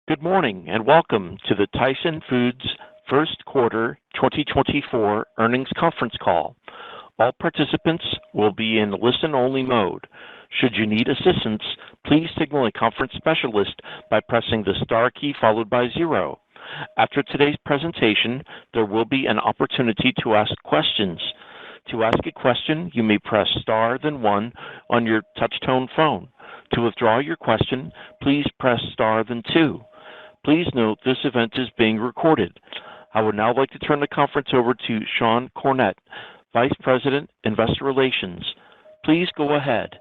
Good morning, and welcome to the Tyson Foods first quarter 2024 earnings conference call. All participants will be in listen-only mode. Should you need assistance, please signal a conference specialist by pressing the star key followed by 0. After today's presentation, there will be an opportunity to ask questions. To ask a question, you may press star then 1 on your touch-tone phone. To withdraw your question, please press star then 2. Please note this event is being recorded. I would now like to turn the conference over to Sean Cornett, Vice President, Investor Relations. Please go ahead.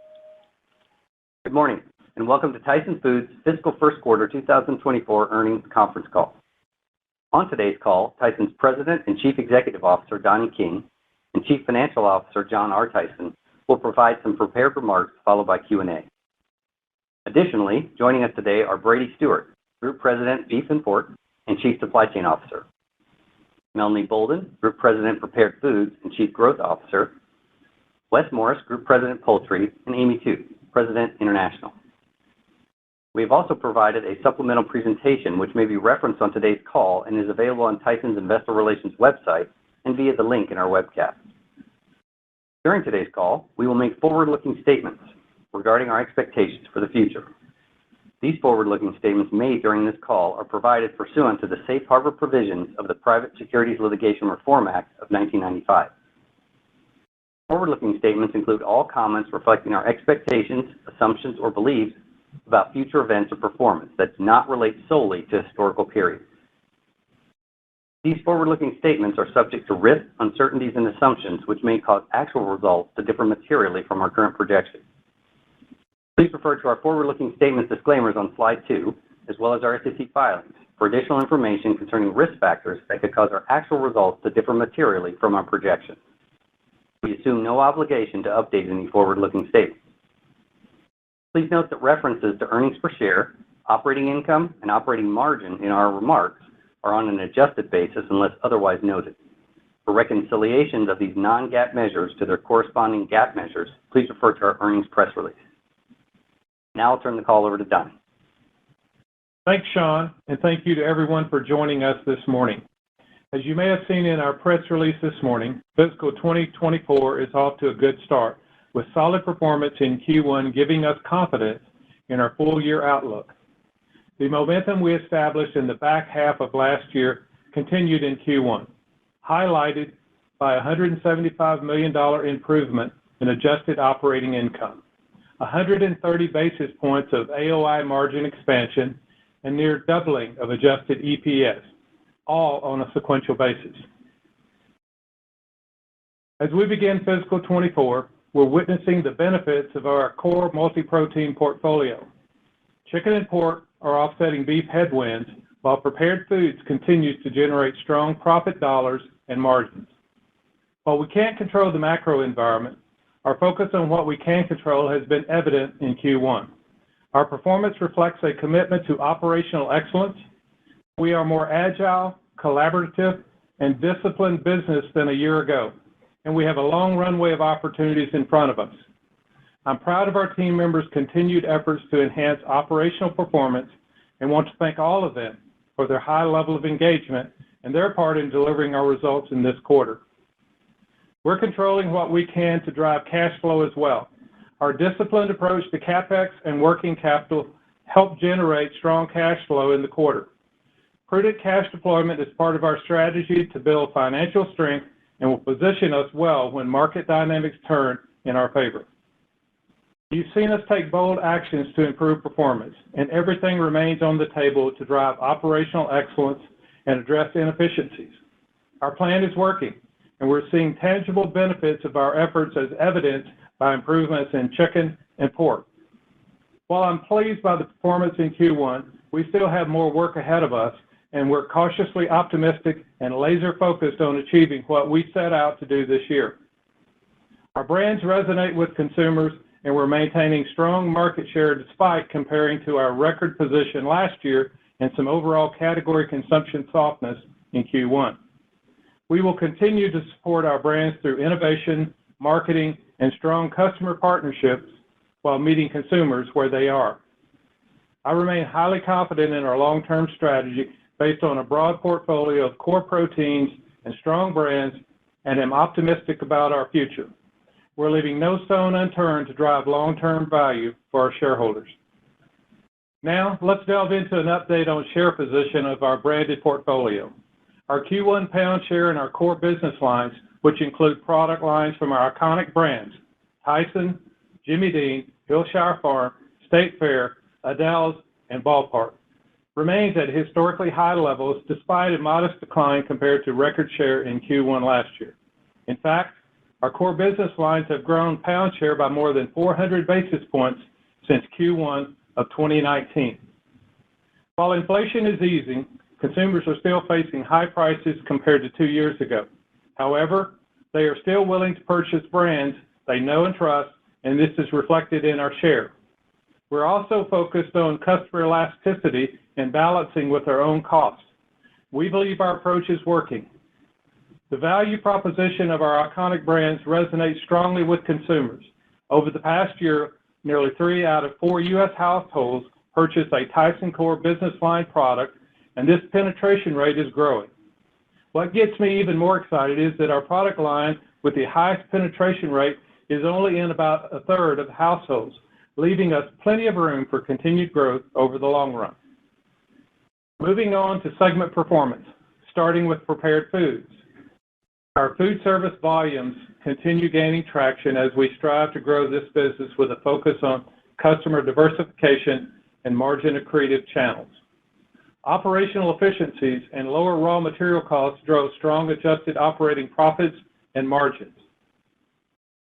Good morning, and welcome to Tyson Foods' fiscal first quarter 2024 earnings conference call. On today's call, Tyson's President and Chief Executive Officer, Donnie King, and Chief Financial Officer, John R. Tyson, will provide some prepared remarks followed by Q&A. Additionally, joining us today are Brady Stewart, Group President, Beef and Pork, and Chief Supply Chain Officer; Melanie Bolden, Group President, Prepared Foods and Chief Growth Officer; Wes Morris, Group President, Poultry; and Amy Tu, President, International. We have also provided a supplemental presentation which may be referenced on today's call and is available on Tyson's Investor Relations website and via the link in our webcast. During today's call, we will make forward-looking statements regarding our expectations for the future. These forward-looking statements made during this call are provided pursuant to the Safe Harbor provisions of the Private Securities Litigation Reform Act of 1995. Forward-looking statements include all comments reflecting our expectations, assumptions, or beliefs about future events or performance that do not relate solely to historical periods. These forward-looking statements are subject to risks, uncertainties, and assumptions which may cause actual results to differ materially from our current projections. Please refer to our forward-looking statements disclaimers on slide 2, as well as our SEC filings, for additional information concerning risk factors that could cause our actual results to differ materially from our projections. We assume no obligation to update any forward-looking statements. Please note that references to earnings per share, operating income, and operating margin in our remarks are on an adjusted basis unless otherwise noted. For reconciliations of these non-GAAP measures to their corresponding GAAP measures, please refer to our earnings press release. Now I'll turn the call over to Donnie. Thanks, Sean, and thank you to everyone for joining us this morning. As you may have seen in our press release this morning, fiscal 2024 is off to a good start, with solid performance in Q1 giving us confidence in our full-year outlook. The momentum we established in the back half of last year continued in Q1, highlighted by a $175 million improvement in adjusted operating income, 130 basis points of AOI margin expansion, and near doubling of adjusted EPS, all on a sequential basis. As we begin fiscal 24, we're witnessing the benefits of our core multi-protein portfolio. Chicken and pork are offsetting beef headwinds, while prepared foods continues to generate strong profit dollars and margins. While we can't control the macro environment, our focus on what we can control has been evident in Q1. Our performance reflects a commitment to operational excellence. We are more agile, collaborative, and disciplined business than a year ago, and we have a long runway of opportunities in front of us. I'm proud of our team members' continued efforts to enhance operational performance and want to thank all of them for their high level of engagement and their part in delivering our results in this quarter. We're controlling what we can to drive cash flow as well. Our disciplined approach to CapEx and working capital helped generate strong cash flow in the quarter. Prudent cash deployment is part of our strategy to build financial strength and will position us well when market dynamics turn in our favor. You've seen us take bold actions to improve performance, and everything remains on the table to drive operational excellence and address inefficiencies. Our plan is working, and we're seeing tangible benefits of our efforts as evidenced by improvements in chicken and pork. While I'm pleased by the performance in Q1, we still have more work ahead of us, and we're cautiously optimistic and laser-focused on achieving what we set out to do this year. Our brands resonate with consumers, and we're maintaining strong market share despite comparing to our record position last year and some overall category consumption softness in Q1. We will continue to support our brands through innovation, marketing, and strong customer partnerships while meeting consumers where they are. I remain highly confident in our long-term strategy based on a broad portfolio of core proteins and strong brands, and am optimistic about our future. We're leaving no stone unturned to drive long-term value for our shareholders. Now, let's delve into an update on share position of our branded portfolio. Our Q1 pound share in our core business lines, which include product lines from our iconic brands, Tyson, Jimmy Dean, Hillshire Farm, State Fair, Aidells, and Ballpark, remains at historically high levels despite a modest decline compared to record share in Q1 last year. In fact, our core business lines have grown pound share by more than 400 basis points since Q1 of 2019. While inflation is easing, consumers are still facing high prices compared to 2 years ago. However, they are still willing to purchase brands they know and trust, and this is reflected in our share. We're also focused on customer elasticity and balancing with our own costs. We believe our approach is working. The value proposition of our iconic brands resonates strongly with consumers. Over the past year, nearly 3 out of 4 U.S. households purchased a Tyson core business line product, and this penetration rate is growing. What gets me even more excited is that our product line with the highest penetration rate is only in about a third of households, leaving us plenty of room for continued growth over the long run. Moving on to segment performance, starting with prepared foods. Our food service volumes continue gaining traction as we strive to grow this business with a focus on customer diversification and margin accretive channels. Operational efficiencies and lower raw material costs drove strong adjusted operating profits and margins.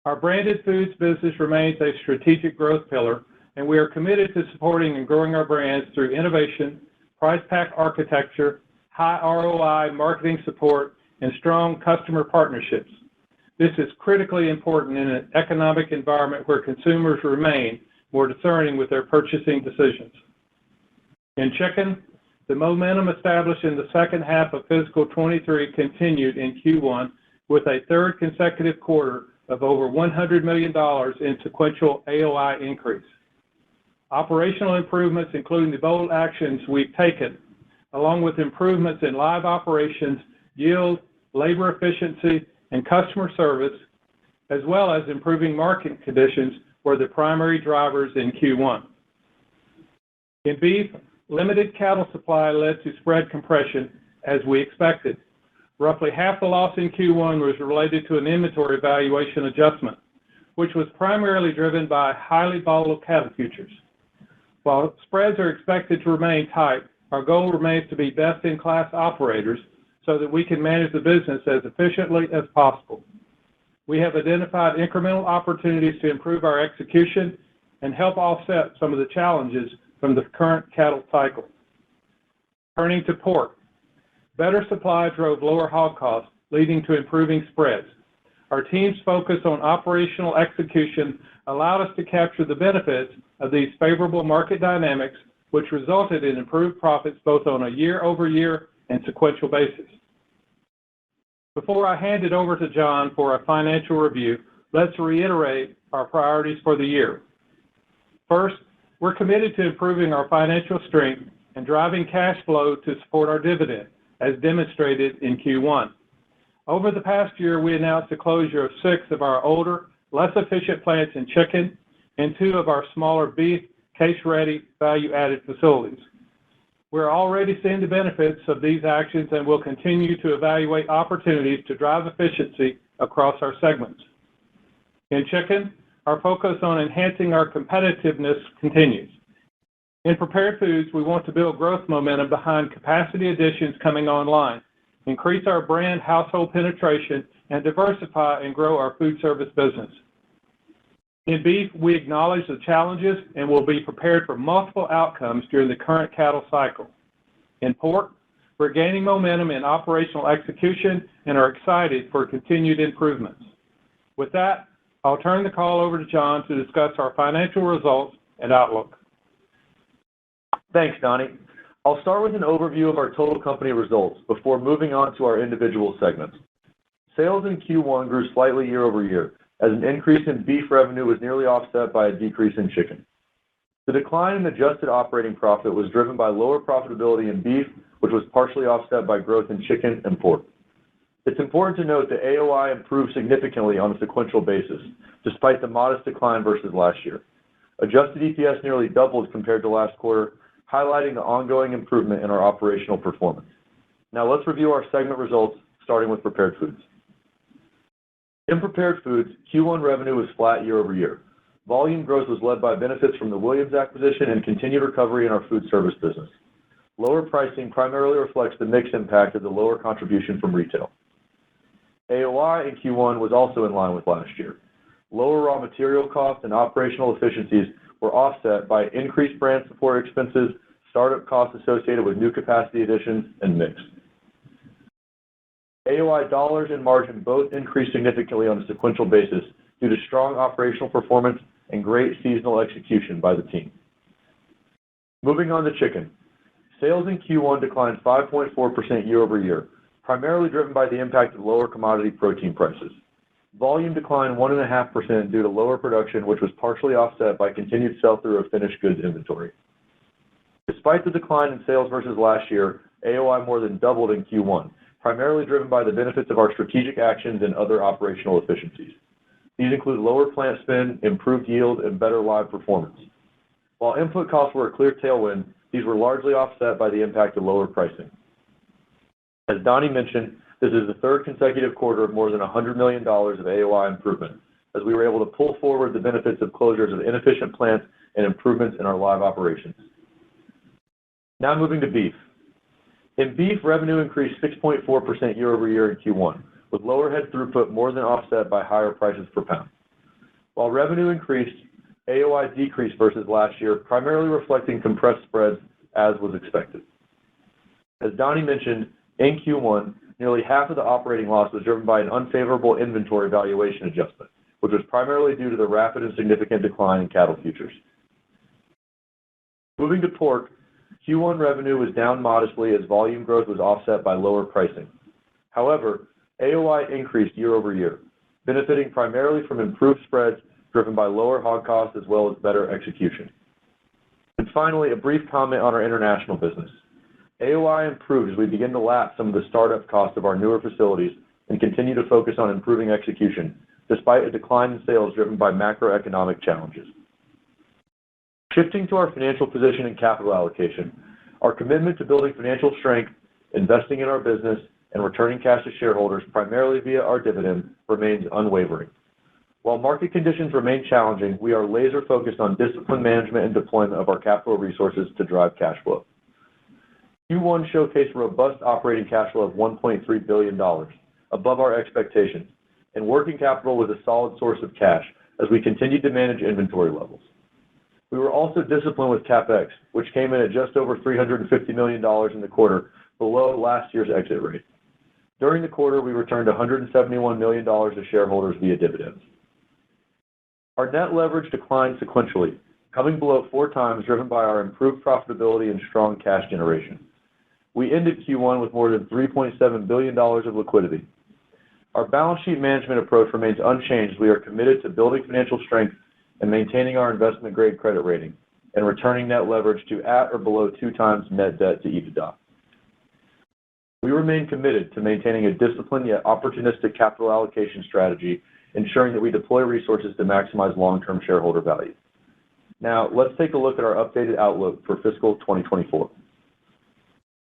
Our branded foods business remains a strategic growth pillar, and we are committed to supporting and growing our brands through innovation, price pack architecture, high ROI marketing support, and strong customer partnerships. This is critically important in an economic environment where consumers remain more discerning with their purchasing decisions. In chicken, the momentum established in the second half of fiscal 23 continued in Q1 with a third consecutive quarter of over $100 million in sequential AOI increase. Operational improvements, including the bold actions we've taken, along with improvements in live operations, yield, labor efficiency, and customer service, as well as improving market conditions, were the primary drivers in Q1. In beef, limited cattle supply led to spread compression, as we expected. Roughly half the loss in Q1 was related to an inventory valuation adjustment, which was primarily driven by highly volatile cattle futures. While spreads are expected to remain tight, our goal remains to be best-in-class operators so that we can manage the business as efficiently as possible. We have identified incremental opportunities to improve our execution and help offset some of the challenges from the current cattle cycle. Turning to pork, better supply drove lower hog costs, leading to improving spreads. Our team's focus on operational execution allowed us to capture the benefits of these favorable market dynamics, which resulted in improved profits both on a year-over-year and sequential basis. Before I hand it over to John for a financial review, let's reiterate our priorities for the year. First, we're committed to improving our financial strength and driving cash flow to support our dividend, as demonstrated in Q1. Over the past year, we announced the closure of 6 of our older, less efficient plants in chicken and 2 of our smaller beef, case-ready, value-added facilities. We're already seeing the benefits of these actions and will continue to evaluate opportunities to drive efficiency across our segments. In chicken, our focus on enhancing our competitiveness continues. In prepared foods, we want to build growth momentum behind capacity additions coming online, increase our brand household penetration, and diversify and grow our food service business. In beef, we acknowledge the challenges and will be prepared for multiple outcomes during the current cattle cycle. In pork, we're gaining momentum in operational execution and are excited for continued improvements. With that, I'll turn the call over to John to discuss our financial results and outlook. Thanks, Donnie. I'll start with an overview of our total company results before moving on to our individual segments. Sales in Q1 grew slightly year over year, as an increase in beef revenue was nearly offset by a decrease in chicken. The decline in adjusted operating profit was driven by lower profitability in beef, which was partially offset by growth in chicken and pork. It's important to note that AOI improved significantly on a sequential basis, despite the modest decline versus last year. Adjusted EPS nearly doubled compared to last quarter, highlighting the ongoing improvement in our operational performance. Now let's review our segment results, starting with prepared foods. In prepared foods, Q1 revenue was flat year over year. Volume growth was led by benefits from the Williams acquisition and continued recovery in our food service business. Lower pricing primarily reflects the mixed impact of the lower contribution from retail. AOI in Q1 was also in line with last year. Lower raw material costs and operational efficiencies were offset by increased brand support expenses, startup costs associated with new capacity additions, and mix. AOI dollars and margin both increased significantly on a sequential basis due to strong operational performance and great seasonal execution by the team. Moving on to chicken. Sales in Q1 declined 5.4% year over year, primarily driven by the impact of lower commodity protein prices. Volume declined 1.5% due to lower production, which was partially offset by continued sell-through of finished goods inventory. Despite the decline in sales versus last year, AOI more than doubled in Q1, primarily driven by the benefits of our strategic actions and other operational efficiencies. These include lower plant spend, improved yield, and better live performance. While input costs were a clear tailwind, these were largely offset by the impact of lower pricing. As Donnie mentioned, this is the third consecutive quarter of more than $100 million of AOI improvement, as we were able to pull forward the benefits of closures of inefficient plants and improvements in our live operations. Now moving to beef. In beef, revenue increased 6.4% year over year in Q1, with lower head throughput more than offset by higher prices per pound. While revenue increased, AOI decreased versus last year, primarily reflecting compressed spreads as was expected. As Donnie mentioned, in Q1, nearly half of the operating loss was driven by an unfavorable inventory valuation adjustment, which was primarily due to the rapid and significant decline in cattle futures. Moving to pork, Q1 revenue was down modestly as volume growth was offset by lower pricing. However, AOI increased year over year, benefiting primarily from improved spreads driven by lower hog costs as well as better execution. And finally, a brief comment on our international business. AOI improved as we begin to lap some of the startup costs of our newer facilities and continue to focus on improving execution, despite a decline in sales driven by macroeconomic challenges. Shifting to our financial position and capital allocation, our commitment to building financial strength, investing in our business, and returning cash to shareholders primarily via our dividend remains unwavering. While market conditions remain challenging, we are laser-focused on disciplined management and deployment of our capital resources to drive cash flow. Q1 showcased robust operating cash flow of $1.3 billion, above our expectations, and working capital was a solid source of cash as we continued to manage inventory levels. We were also disciplined with CapEx, which came in at just over $350 million in the quarter, below last year's exit rate. During the quarter, we returned $171 million to shareholders via dividends. Our net leverage declined sequentially, coming below 4 times, driven by our improved profitability and strong cash generation. We ended Q1 with more than $3.7 billion of liquidity. Our balance sheet management approach remains unchanged. We are committed to building financial strength and maintaining our investment-grade credit rating and returning net leverage to at or below 2 times net debt to EBITDA. We remain committed to maintaining a disciplined yet opportunistic capital allocation strategy, ensuring that we deploy resources to maximize long-term shareholder value. Now, let's take a look at our updated outlook for fiscal 2024.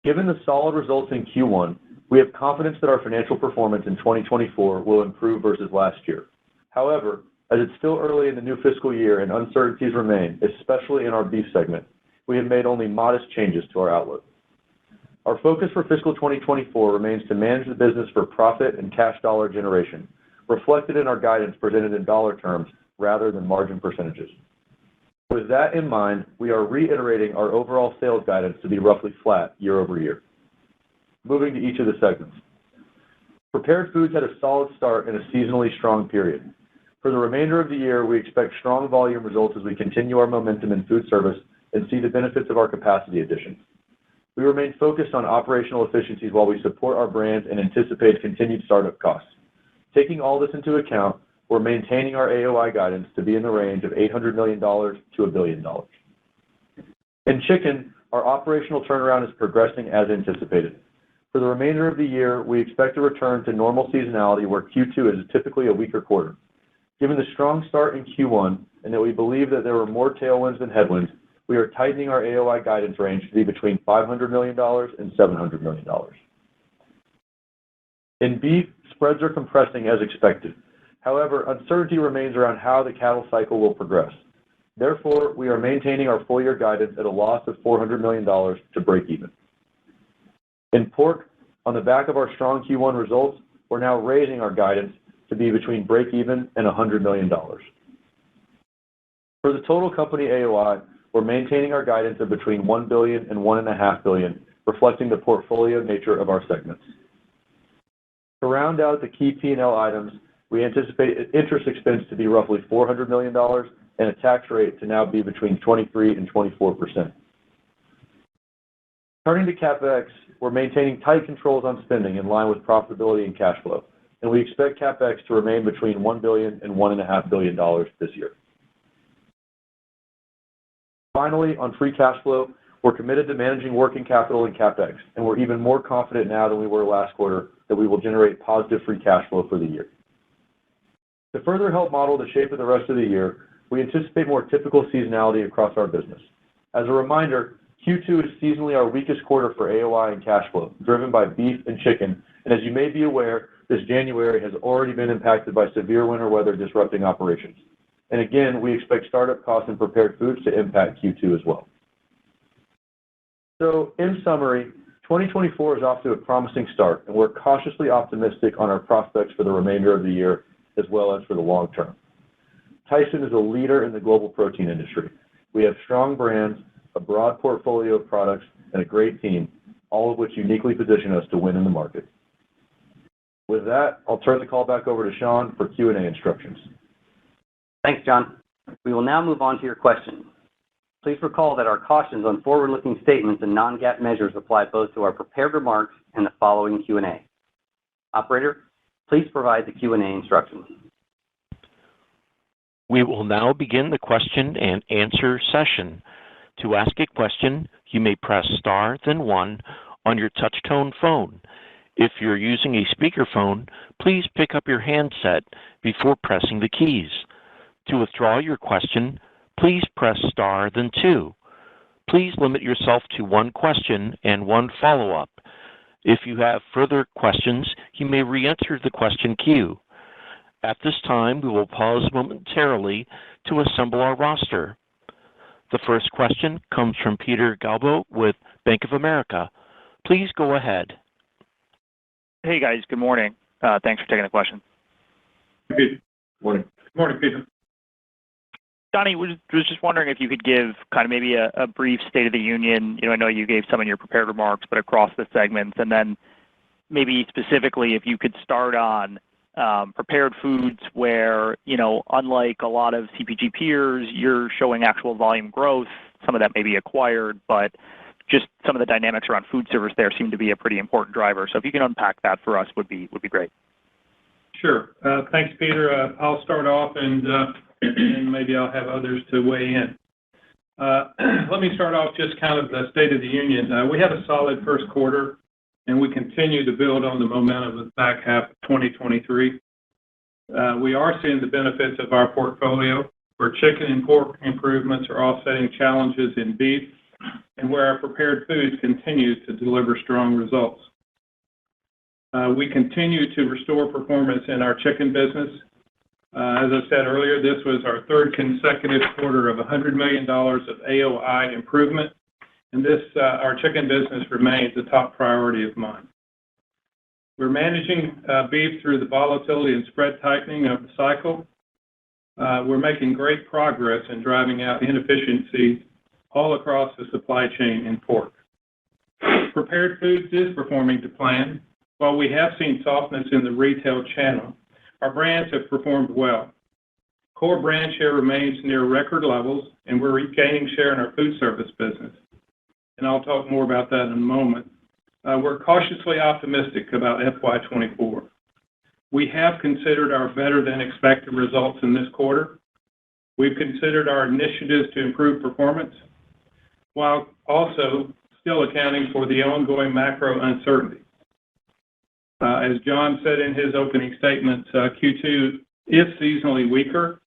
Given the solid results in Q1, we have confidence that our financial performance in 2024 will improve versus last year. However, as it's still early in the new fiscal year and uncertainties remain, especially in our beef segment, we have made only modest changes to our outlook. Our focus for fiscal 2024 remains to manage the business for profit and cash dollar generation, reflected in our guidance presented in dollar terms rather than margin percentages. With that in mind, we are reiterating our overall sales guidance to be roughly flat year over year. Moving to each of the segments. Prepared foods had a solid start in a seasonally strong period. For the remainder of the year, we expect strong volume results as we continue our momentum in food service and see the benefits of our capacity additions. We remain focused on operational efficiencies while we support our brands and anticipate continued startup costs. Taking all this into account, we're maintaining our AOI guidance to be in the range of $800 million to $1 billion. In chicken, our operational turnaround is progressing as anticipated. For the remainder of the year, we expect to return to normal seasonality where Q2 is typically a weaker quarter. Given the strong start in Q1 and that we believe that there were more tailwinds than headwinds, we are tightening our AOI guidance range to be between $500 million and $700 million. In beef, spreads are compressing as expected. However, uncertainty remains around how the cattle cycle will progress. Therefore, we are maintaining our full-year guidance at a loss of $400 million to break even. In pork, on the back of our strong Q1 results, we're now raising our guidance to be between break even and $100 million. For the total company AOI, we're maintaining our guidance of between $1 billion and $1.5 billion, reflecting the portfolio nature of our segments. To round out the key P&L items, we anticipate interest expense to be roughly $400 million and a tax rate to now be between 23% and 24%. Turning to CapEx, we're maintaining tight controls on spending in line with profitability and cash flow, and we expect CapEx to remain between $1 billion and $1.5 billion this year. Finally, on free cash flow, we're committed to managing working capital and CapEx, and we're even more confident now than we were last quarter that we will generate positive free cash flow for the year. To further help model the shape of the rest of the year, we anticipate more typical seasonality across our business. As a reminder, Q2 is seasonally our weakest quarter for AOI and cash flow, driven by beef and chicken, and as you may be aware, this January has already been impacted by severe winter weather disrupting operations. And again, we expect startup costs in prepared foods to impact Q2 as well. So, in summary, 2024 is off to a promising start, and we're cautiously optimistic on our prospects for the remainder of the year as well as for the long term. Tyson is a leader in the global protein industry. We have strong brands, a broad portfolio of products, and a great team, all of which uniquely position us to win in the market. With that, I'll turn the call back over to Sean for Q&A instructions. Thanks, John. We will now move on to your questions. Please recall that our cautions on forward-looking statements and non-GAAP measures apply both to our prepared remarks and the following Q&A. Operator, please provide the Q&A instructions. We will now begin the question and answer session. To ask a question, you may press star, then one on your touch-tone phone. If you're using a speakerphone, please pick up your handset before pressing the keys. To withdraw your question, please press star, then two. Please limit yourself to one question and one follow-up. If you have further questions, you may re-enter the question queue. At this time, we will pause momentarily to assemble our roster. The first question comes from Peter Galbo with Bank of America. Please go ahead. Hey, guys. Good morning. Thanks for taking the question. Good Morning. morning, Peter. Donnie, was just wondering if you could give kind of maybe a brief State of the Union. I know you gave some in your prepared remarks, but across the segments, and then maybe specifically if you could start on prepared foods where, unlike a lot of CPG peers, you're showing actual volume growth. Some of that may be acquired, but just some of the dynamics around food service there seem to be a pretty important driver. So if you can unpack that for us would be great. Sure. Thanks, Peter. I'll start off and maybe I'll have others to weigh in. Let me start off just kind of the State of the Union. We had a solid first quarter, and we continue to build on the momentum of the back half of 2023. We are seeing the benefits of our portfolio, where chicken and pork improvements are offsetting challenges in beef, and where our prepared foods continue to deliver strong results. We continue to restore performance in our chicken business. As I said earlier, this was our third consecutive quarter of $100 million of AOI improvement, and our chicken business remains a top priority of mine. We're managing beef through the volatility and spread tightening of the cycle. We're making great progress in driving out inefficiencies all across the supply chain in pork. Prepared foods is performing to plan. While we have seen softness in the retail channel, our brands have performed well. Core brand share remains near record levels, and we're regaining share in our food service business. And I'll talk more about that in a moment. We're cautiously optimistic about FY24. We have considered our better-than-expected results in this quarter. We've considered our initiatives to improve performance. while also still accounting for the ongoing macro uncertainty. As John said in his opening statement, Q2 is seasonally weaker,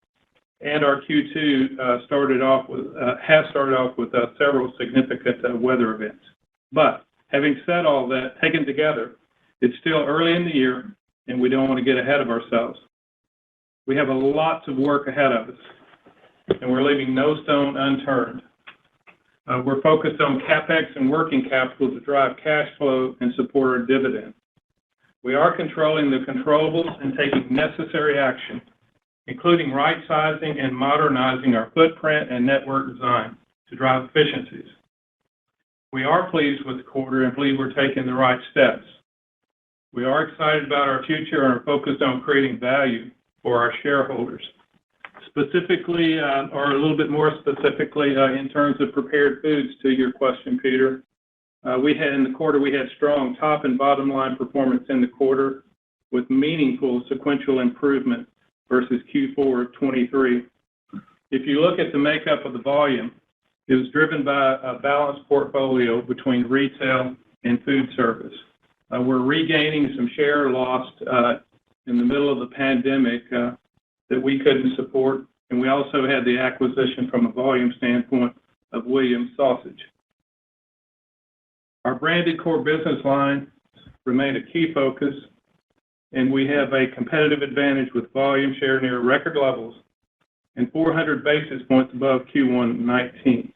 and our Q2 has started off with several significant weather events. But having said all that, taken together, it's still early in the year, and we don't want to get ahead of ourselves. We have a lot of work ahead of us, and we're leaving no stone unturned. We're focused on CapEx and working capital to drive cash flow and support our dividend. We are controlling the controllables and taking necessary action, including right-sizing and modernizing our footprint and network design to drive efficiencies. We are pleased with the quarter and believe we're taking the right steps. We are excited about our future and are focused on creating value for our shareholders. Specifically, or a little bit more specifically, in terms of prepared foods, to your question, Peter, in the quarter, we had strong top and bottom line performance in the quarter with meaningful sequential improvement versus Q4 of 23. If you look at the makeup of the volume, it was driven by a balanced portfolio between retail and food service. We're regaining some share lost in the middle of the pandemic that we couldn't support, and we also had the acquisition from a volume standpoint of Williams Sausage. Our branded core business line remained a key focus, and we have a competitive advantage with volume share near record levels and 400 basis points above Q1 19.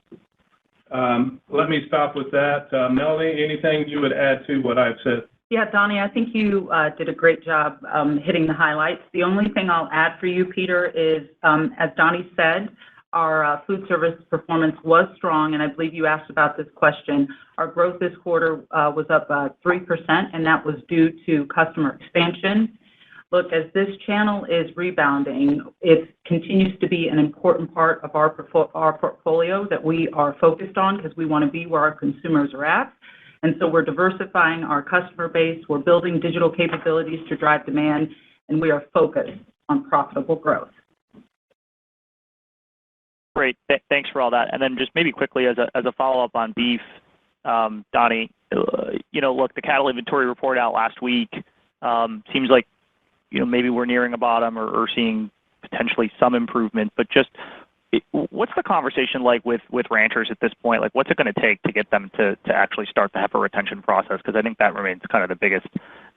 Let me stop with that. Melanie, anything you would add to what I've said? Yeah, Donnie, I think you did a great job hitting the highlights. The only thing I'll add for you, Peter, is as Donnie said, our food service performance was strong, and I believe you asked about this question. Our growth this quarter was up 3%, and that was due to customer expansion. Look, as this channel is rebounding, it continues to be an important part of our portfolio that we are focused on because we want to be where our consumers are at. And so we're diversifying our customer base, we're building digital capabilities to drive demand, and we are focused on profitable growth. Great. Thanks for all that. And then just maybe quickly as a follow-up on beef, Donnie, look, the cattle inventory report out last week seems like, maybe we're nearing a bottom or seeing potentially some improvement, but just what's the conversation like with ranchers at this point? Like, what's it going to take to get them to actually start the heifer retention process? Because I think that remains kind of the biggest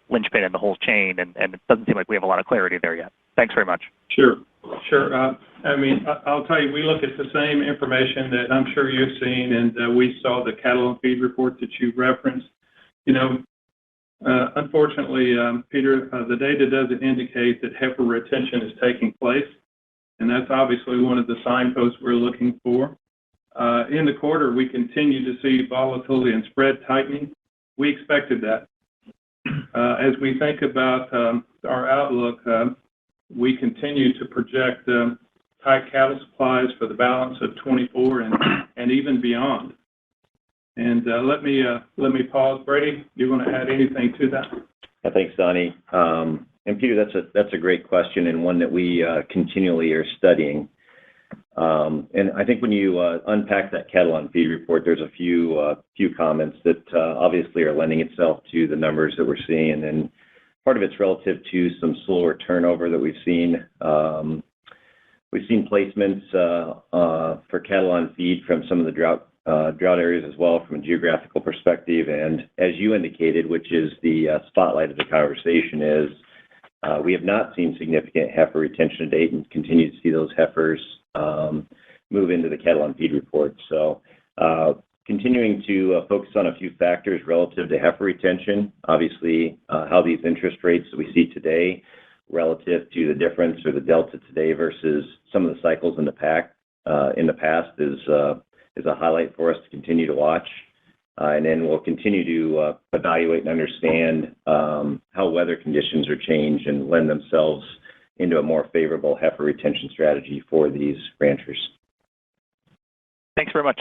linchpin in the whole chain, and it doesn't seem like we have a lot of clarity there yet. Thanks very much. Sure. I'll tell you, we look at the same information that I'm sure you've seen, and we saw the cattle and feed report that you referenced. Unfortunately, Peter, the data doesn't indicate that heifer retention is taking place, and that's obviously one of the signposts we're looking for. In the quarter, we continue to see volatility and spread tightening. We expected that. As we think about our outlook, we continue to project tight cattle supplies for the balance of 24 and even beyond. And let me pause. Brady, you want to add anything to that? Yeah, thanks, Donnie. And Peter, that's a great question and one that we continually are studying. And I think when you unpack that cattle on feed report, there's a few comments that obviously are lending itself to the numbers that we're seeing, and part of it's relative to some slower turnover that we've seen. We've seen placements for cattle on feed from some of the drought areas as well from a geographical perspective, and as you indicated, which is the spotlight of the conversation, is we have not seen significant heifer retention to date and continue to see those heifers move into the cattle on feed report. So continuing to focus on a few factors relative to heifer retention, obviously how these interest rates that we see today relative to the difference or the delta today versus some of the cycles in the past is a highlight for us to continue to watch. And then we'll continue to evaluate and understand how weather conditions are changed and lend themselves into a more favorable heifer retention strategy for these ranchers. Thanks very much.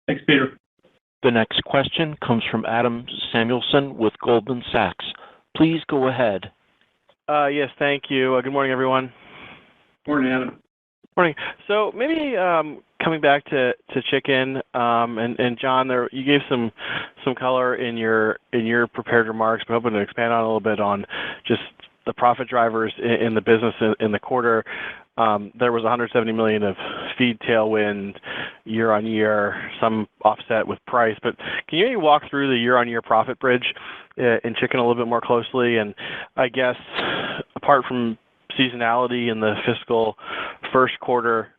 Thanks, Peter. The next question comes from Adam Samuelson with Goldman Sachs. Please go ahead. Yes, thank you. Good morning, everyone. Morning, Adam. Morning. So maybe coming back to chicken, and John, there you gave some color in your prepared remarks, but hoping to expand on a little bit on just the profit drivers in the business in the quarter. There was $170 million of feed tailwind year on year, some offset with price. But can you maybe walk through the year-on-year profit bridge in chicken a little bit more closely? And I guess apart from seasonality in the fiscal first quarter,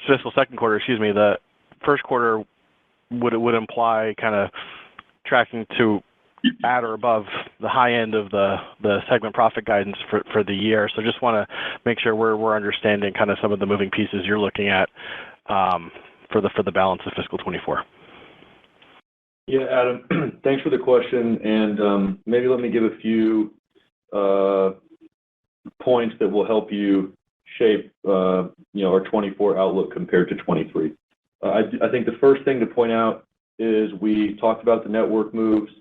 fiscal second quarter, the first quarter would imply kind of tracking to at or above the high end of the segment profit guidance for the year. So just want to make sure we're understanding kind of some of the moving pieces you're looking at for the balance of fiscal 24. Yeah, Adam, thanks for the question. And maybe let me give a few points that will help you shape our 24 outlook compared to 23. I think the first thing to point out is we talked about the network moves,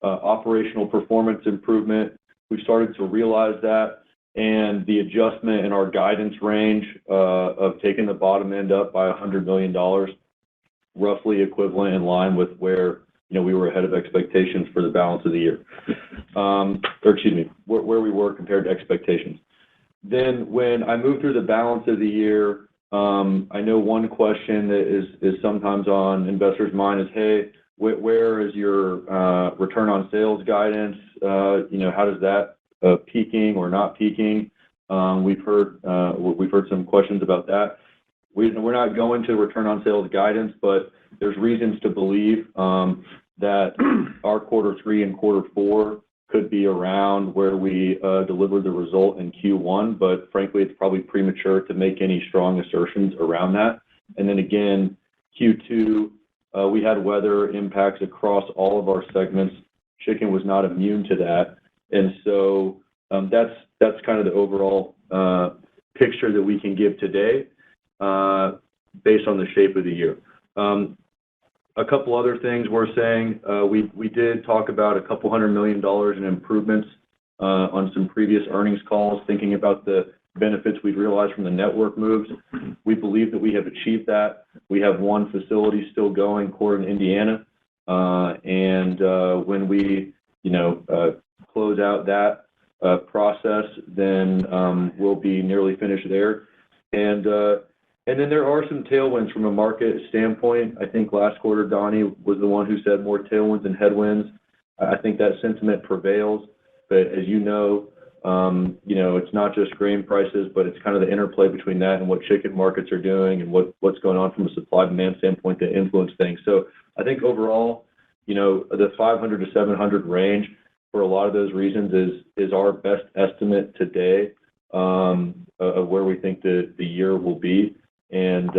operational performance improvement. We've started to realize that, and the adjustment in our guidance range of taking the bottom end up by $100 million, roughly equivalent in line with where we were ahead of expectations for the balance of the year, where we were compared to expectations. Then when I move through the balance of the year, I know one question that is sometimes on investors' mind is, hey, where is your return on sales guidance? How does that peaking or not peaking? We've heard some questions about that. We're not going to return on sales guidance, but there's reasons to believe that our quarter 3 and quarter 4 could be around where we delivered the result in Q1, but frankly, it's probably premature to make any strong assertions around that. And then again, Q2, we had weather impacts across all of our segments. Chicken was not immune to that. And so that's kind of the overall picture that we can give today based on the shape of the year. A couple other things we're saying, we did talk about $200 million in improvements on some previous earnings calls, thinking about the benefits we've realized from the network moves. We believe that we have achieved that. We have one facility still going, Corydon, Indiana, and when we close out that process, then we'll be nearly finished there. And then there are some tailwinds from a market standpoint. I think last quarter, Donnie was the one who said more tailwinds than headwinds. I think that sentiment prevails. But as it's not just grain prices, but it's kind of the interplay between that and what chicken markets are doing and what's going on from a supply-demand standpoint that influence things. So I think overall, the 500 to 700 range for a lot of those reasons is our best estimate today of where we think the year will be. And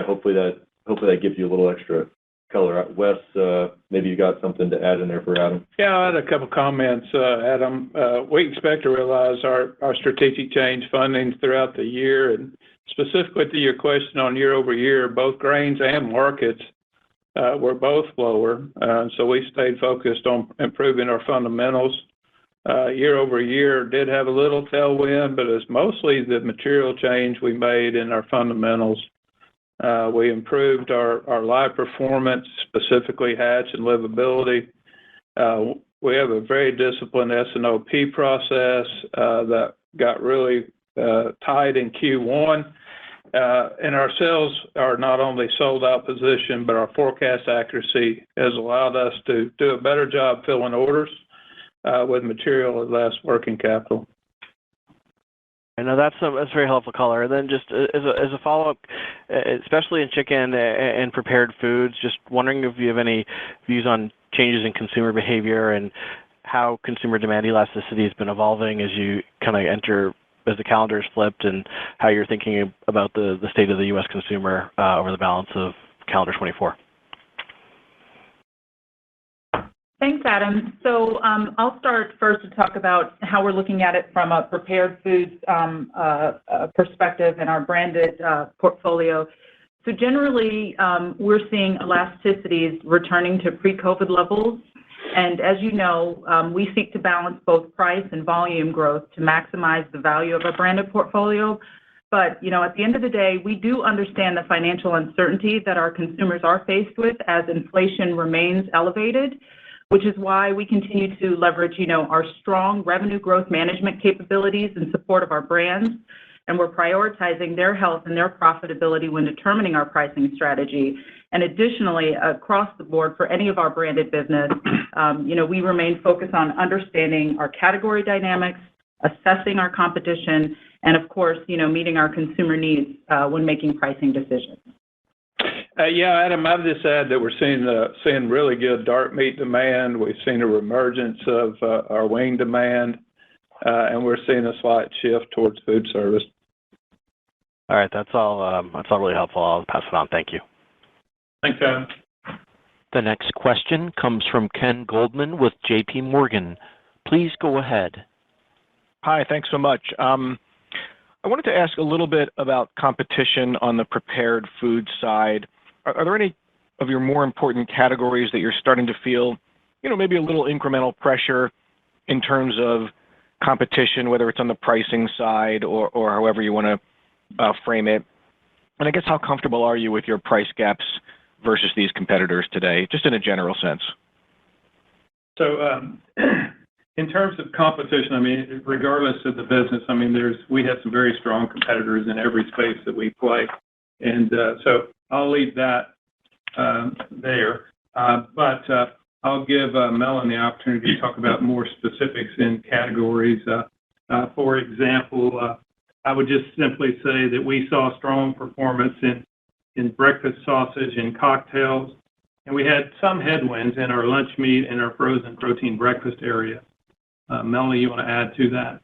hopefully that gives you a little extra color. Wes, maybe you got something to add in there for Adam. Yeah, I had a couple comments, Adam. We expect to realize our strategic change funding throughout the year, and specifically to your question on year over year, both grains and markets were both lower. So we stayed focused on improving our fundamentals. Year over year did have a little tailwind, but it's mostly the material change we made in our fundamentals. We improved our live performance, specifically hatch and livability. We have a very disciplined S&OP process that got really tight in Q1. And our sales are not only sold out position, but our forecast accuracy has allowed us to do a better job filling orders with material and less working capital. I know that's very helpful color. And then just as a follow-up, especially in chicken and prepared foods, just wondering if you have any views on changes in consumer behavior and how consumer demand elasticity has been evolving as you kind of enter, as the calendar is flipped, and how you're thinking about the state of the U.S. consumer over the balance of calendar 24. Thanks, Adam. So I'll start first to talk about how we're looking at it from a prepared foods perspective and our branded portfolio. So generally, we're seeing elasticities returning to pre-COVID levels. And as you know, we seek to balance both price and volume growth to maximize the value of our branded portfolio. But, at the end of the day, we do understand the financial uncertainty that our consumers are faced with as inflation remains elevated, which is why we continue to leverage, our strong revenue growth management capabilities in support of our brands. And we're prioritizing their health and their profitability when determining our pricing strategy. And additionally, across the board for any of our branded business, we remain focused on understanding our category dynamics, assessing our competition, and of course, meeting our consumer needs when making pricing decisions. Adam, I'd just add that we're seeing really good dark meat demand. We've seen a reemergence of our wing demand, and we're seeing a slight shift towards food service. All right, that's all really helpful. I'll pass it on. Thank you. Thanks, Adam. The next question comes from Ken Goldman with J.P. Morgan. Please go ahead. Hi, thanks so much. I wanted to ask a little bit about competition on the prepared food side. Are there any of your more important categories that you're starting to feel, maybe a little incremental pressure in terms of competition, whether it's on the pricing side or however you want to frame it? And I guess how comfortable are you with your price gaps versus these competitors today, just in a general sense? So in terms of competition, regardless of the business, we have some very strong competitors in every space that we play. And so I'll leave that there. But I'll give Melanie the opportunity to talk about more specifics in categories. For example, I would just simply say that we saw strong performance in breakfast sausage and cocktails, and we had some headwinds in our lunch meat and our frozen protein breakfast area. Melanie, you want to add to that?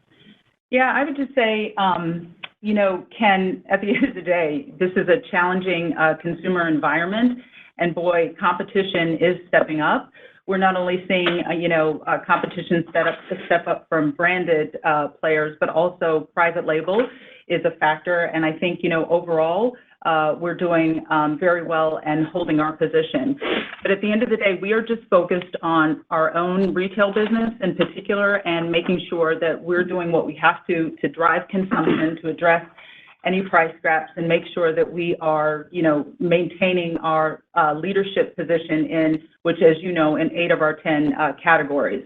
Yeah, I would just say, Ken, at the end of the day, this is a challenging consumer environment, and boy, competition is stepping up. We're not only seeing, competition step up from branded players, but also private label is a factor. And I think, overall, we're doing very well and holding our position. But at the end of the day, we are just focused on our own retail business in particular and making sure that we're doing what we have to drive consumption, to address any price gaps and make sure that we are, maintaining our leadership position in which, as you know, in 8 of our 10 categories.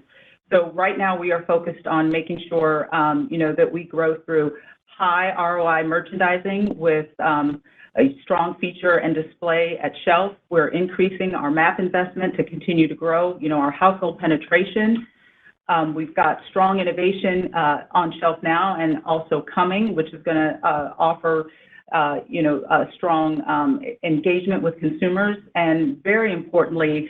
So right now we are focused on making sure, that we grow through high ROI merchandising with a strong feature and display at shelf. We're increasing our MAP investment to continue to grow, our household penetration. We've got strong innovation on shelf now and also coming, which is going to offer, a strong engagement with consumers. And very importantly,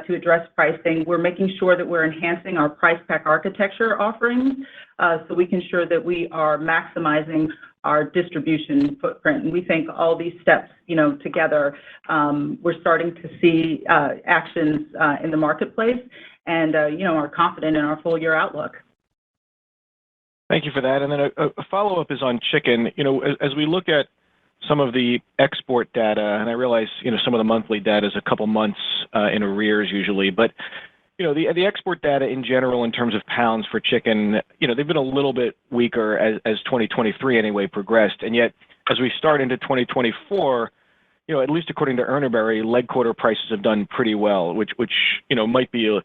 to address pricing, we're making sure that we're enhancing our price pack architecture offerings so we can ensure that we are maximizing our distribution footprint. And we think all these steps, together, we're starting to see actions in the marketplace and, are confident in our full year outlook. Thank you for that. And then a follow-up is on chicken. As we look at some of the export data, and I realize, some of the monthly data is a couple months in arrears usually, but, the export data in general in terms of pounds for chicken, they've been a little bit weaker as 2023 anyway progressed. And yet, as we start into 2024, at least according to Erneberry, leg quarter prices have done pretty well, which might be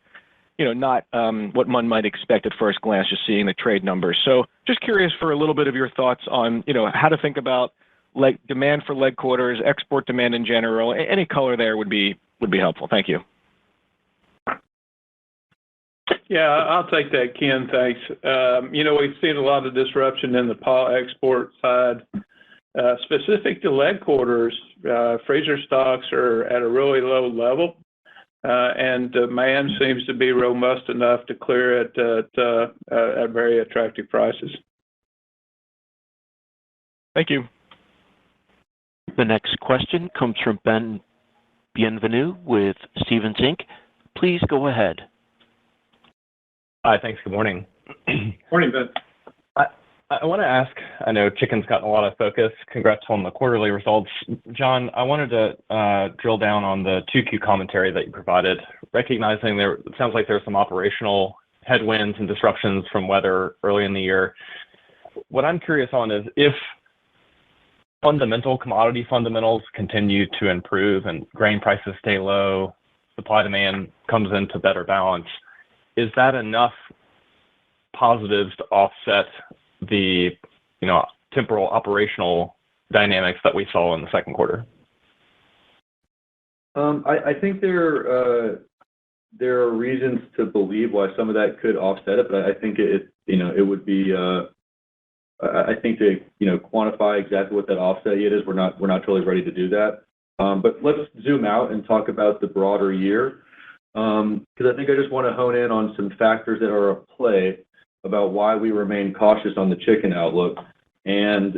not what one might expect at first glance, just seeing the trade numbers. So just curious for a little bit of your thoughts on, how to think about demand for leg quarters, export demand in general. Any color there would be helpful. Thank you. Yeah, I'll take that, Ken. Thanks. We've seen a lot of disruption in the paw export side. Specific to leg quarters, freezer stocks are at a really low level, and demand seems to be robust enough to clear it at very attractive prices. Thank you. The next question comes from Ben Bienvenu with Stephens Inc. Please go ahead. Hi, thanks. Good morning. Morning, Ben. I want to ask, I know chicken's gotten a lot of focus. Congrats on the quarterly results. John, I wanted to drill down on the 2Q commentary that you provided, recognizing it sounds like there's some operational headwinds and disruptions from weather early in the year. What I'm curious on is if commodity fundamentals continue to improve and grain prices stay low, supply demand comes into better balance, is that enough positives to offset the temporal operational dynamics that we saw in the second quarter? I think there are reasons to believe why some of that could offset it, but I think it would be I think to quantify exactly what that offset is, we're not totally ready to do that. But let's zoom out and talk about the broader year, because I think I just want to hone in on some factors that are at play about why we remain cautious on the chicken outlook, and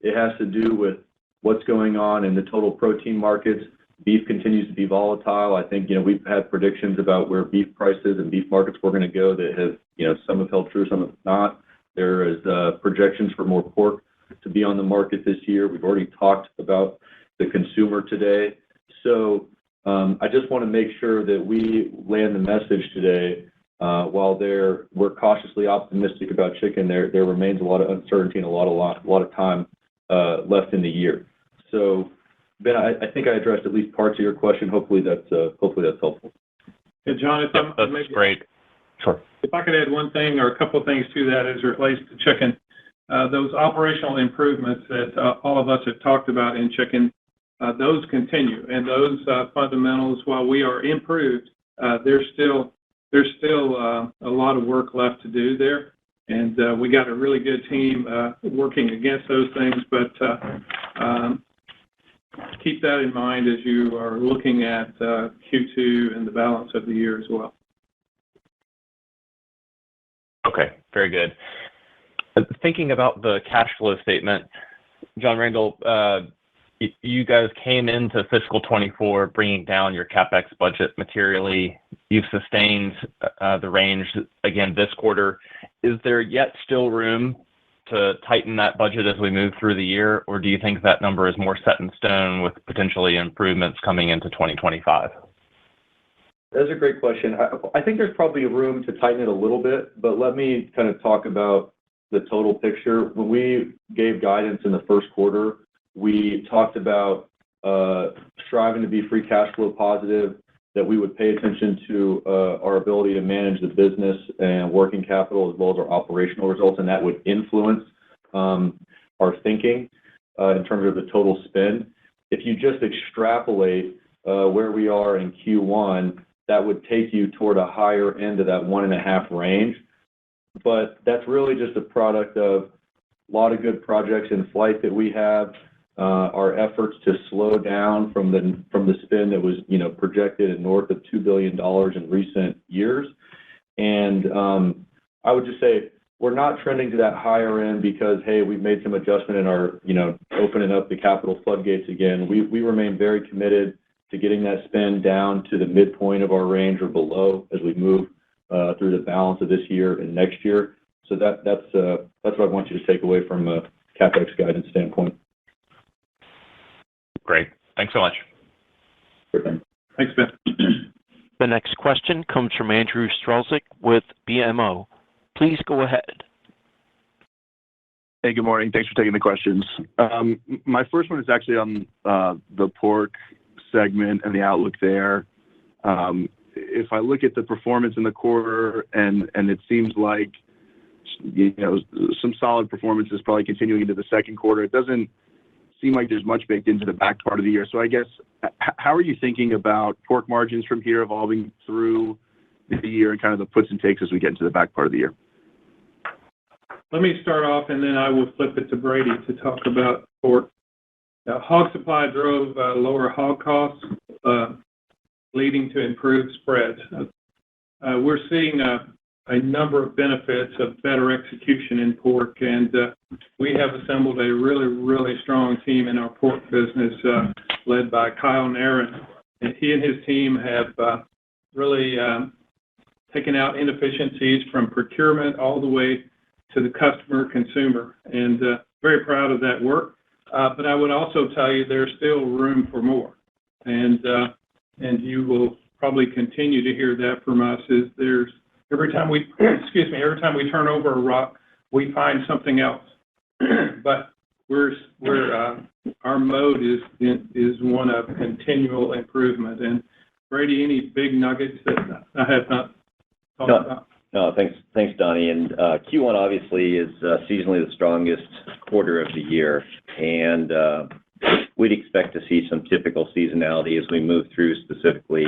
it has to do with what's going on in the total protein markets. Beef continues to be volatile. I think we've had predictions about where beef prices and beef markets were going to go that have some have held true, some have not. There is projections for more pork to be on the market this year. We've already talked about the consumer today. So I just want to make sure that we land the message today. While we're cautiously optimistic about chicken, there remains a lot of uncertainty and a lot of time left in the year. So Ben, I think I addressed at least parts of your question. Hopefully that's helpful. Yeah, John, that's great. Sure. If I could add one thing or a couple of things to that as it relates to chicken, those operational improvements that all of us have talked about in chicken, those continue, and those fundamentals, while we are improved, there's still a lot of work left to do there, and we got a really good team working against those things, but keep that in mind as you are looking at Q2 and the balance of the year as well. Okay, very good. Thinking about the cash flow statement, John Randall, you guys came into fiscal 24 bringing down your CapEx budget materially. You've sustained the range again this quarter. Is there yet still room to tighten that budget as we move through the year, or do you think that number is more set in stone with potentially improvements coming into 2025? That's a great question. I think there's probably room to tighten it a little bit, but let me kind of talk about the total picture. When we gave guidance in the first quarter, we talked about striving to be free cash flow positive, that we would pay attention to our ability to manage the business and working capital as well as our operational results, and that would influence our thinking in terms of the total spend. If you just extrapolate where we are in Q1, that would take you toward a higher end of that 1.5 range. But that's really just a product of a lot of good projects in flight that we have, our efforts to slow down from the spend that was projected at north of $2 billion in recent years. And I would just say we're not trending to that higher end because, hey, we've made some adjustment in our, opening up the capital floodgates again. We remain very committed to getting that spend down to the midpoint of our range or below as we move through the balance of this year and next year. So that's what I want you to take away from a CapEx guidance standpoint. Great. Thanks so much. Sure thing. Thanks, Ben. The next question comes from Andrew Strelzik with BMO. Please go ahead. Hey, good morning. Thanks for taking the questions. My first one is actually on the pork segment and the outlook there. If I look at the performance in the quarter, and it seems like some solid performance is probably continuing into the second quarter, it doesn't seem like there's much baked into the back part of the year. So I guess, how are you thinking about pork margins from here evolving through the year and kind of the puts and takes as we get into the back part of the year? Let me start off, and then I will flip it to Brady to talk about pork. Hog supply drove lower hog costs, leading to improved spreads. We're seeing a number of benefits of better execution in pork, and we have assembled a really, really strong team in our pork business, led by Kyle Narron. And he and his team have really taken out inefficiencies from procurement all the way to the customer consumer, and very proud of that work. But I would also tell you there's still room for more, and you will probably continue to hear that from us. Every time we turn over a rock, we find something else. But our mode is one of continual improvement. And Brady, any big nuggets that I have not talked about? No, thanks, Donnie. And Q1 obviously is seasonally the strongest quarter of the year, and we'd expect to see some typical seasonality as we move through, specifically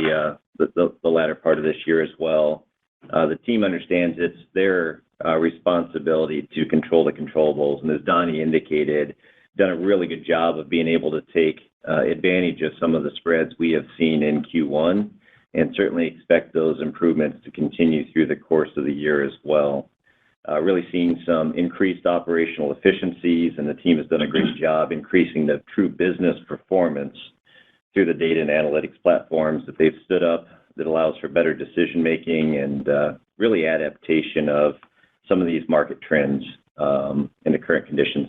the latter part of this year as well. The team understands it's their responsibility to control the controllables, and as Donnie indicated, done a really good job of being able to take advantage of some of the spreads we have seen in Q1, and certainly expect those improvements to continue through the course of the year as well. Really seeing some increased operational efficiencies, and the team has done a great job increasing the true business performance through the data and analytics platforms that they've stood up that allows for better decision making and really adaptation of some of these market trends in the current conditions.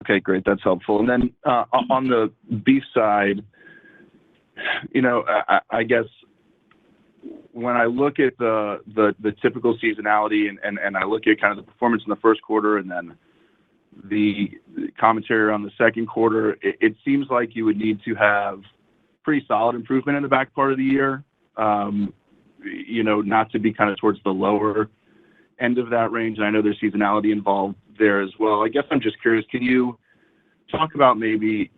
Okay, great. That's helpful. And then on the beef side, I guess when I look at the typical seasonality and I look at kind of the performance in the first quarter and then the commentary on the second quarter, it seems like you would need to have pretty solid improvement in the back part of the year, not to be kind of towards the lower end of that range. And I know there's seasonality involved there as well. I guess I'm just curious, can you talk about maybe,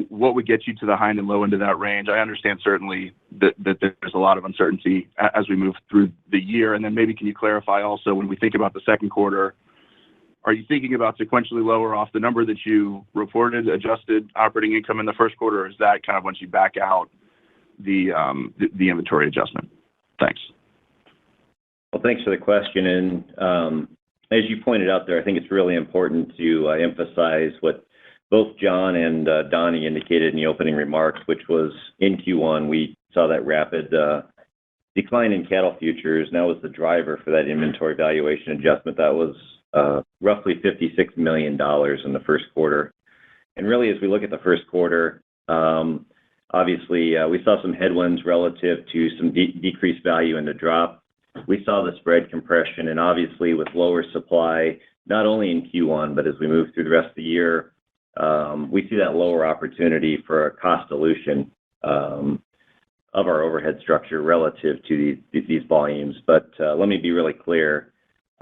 what would get you to the high and low end of that range? I understand certainly that there's a lot of uncertainty as we move through the year. And then maybe can you clarify also, when we think about the second quarter, are you thinking about sequentially lower off the number that you reported, adjusted operating income in the first quarter, or is that kind of once you back out the inventory adjustment? Thanks. Well, thanks for the question. And as you pointed out there, I think it's really important to emphasize what both John and Donnie indicated in the opening remarks, which was in Q1, we saw that rapid decline in cattle futures. And that was the driver for that inventory valuation adjustment. That was roughly $56 million in the first quarter. And really, as we look at the first quarter, obviously, we saw some headwinds relative to some decreased value in the drop. We saw the spread compression, and obviously with lower supply, not only in Q1, but as we move through the rest of the year, we see that lower opportunity for a cost dilution of our overhead structure relative to these volumes. But let me be really clear.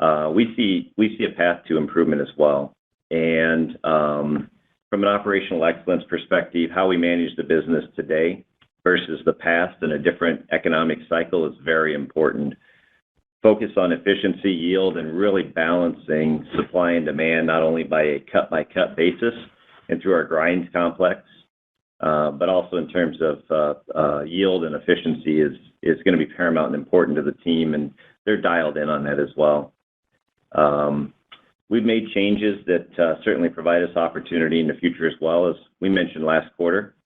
We see a path to improvement as well. And from an operational excellence perspective, how we manage the business today versus the past in a different economic cycle is very important. Focus on efficiency, yield, and really balancing supply and demand, not only by a cut-by-cut basis and through our grind complex, but also in terms of yield and efficiency is going to be paramount and important to the team, and they're dialed in on that as well. We've made changes that certainly provide us opportunity in the future as well. As we mentioned last quarter,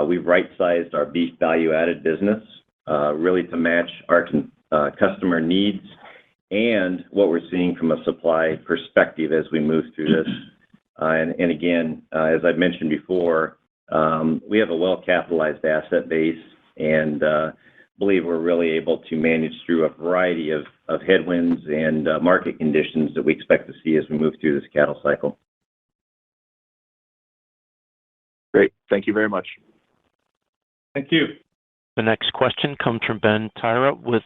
we've right-sized our beef value-added business really to match our customer needs and what we're seeing from a supply perspective as we move through this. And again, as I've mentioned before, we have a well-capitalized asset base and believe we're really able to manage through a variety of headwinds and market conditions that we expect to see as we move through this cattle cycle. Great. Thank you very much. Thank you. The next question comes from Ben Tyra with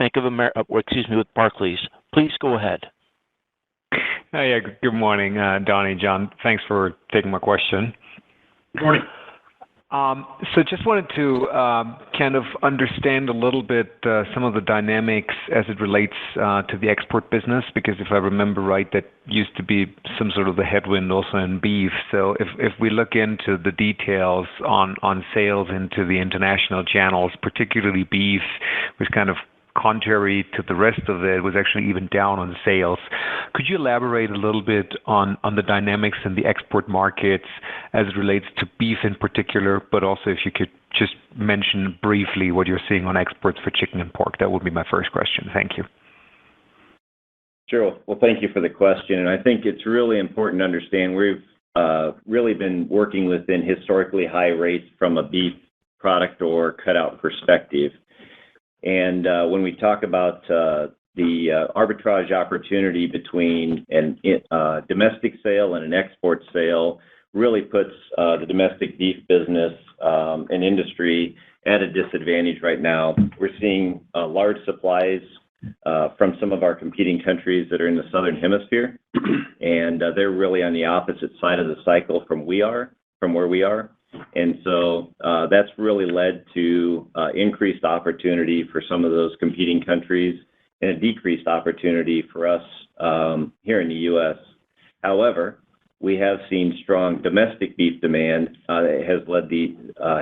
with Barclays. Please go ahead. Hey, good morning, Donnie, John. Thanks for taking my question. Good morning. So just wanted to kind of understand a little bit some of the dynamics as it relates to the export business, because if I remember right, that used to be some sort of the headwind also in beef. So if we look into the details on sales into the international channels, particularly beef, was kind of contrary to the rest of it, was actually even down on sales. Could you elaborate a little bit on the dynamics in the export markets as it relates to beef in particular, but also if you could just mention briefly what you're seeing on exports for chicken and pork? That would be my first question. Thank you. Sure. Well, thank you for the question. And I think it's really important to understand we've really been working within historically high rates from a beef product or cutout perspective. And when we talk about the the arbitrage opportunity between a domestic sale and an export sale really puts the domestic beef business and industry at a disadvantage right now. We're seeing large supplies from some of our competing countries that are in the southern hemisphere, and they're really on the opposite side of the cycle from where we are. And so that's really led to increased opportunity for some of those competing countries and a decreased opportunity for us here in the U.S. However, we have seen strong domestic beef demand that has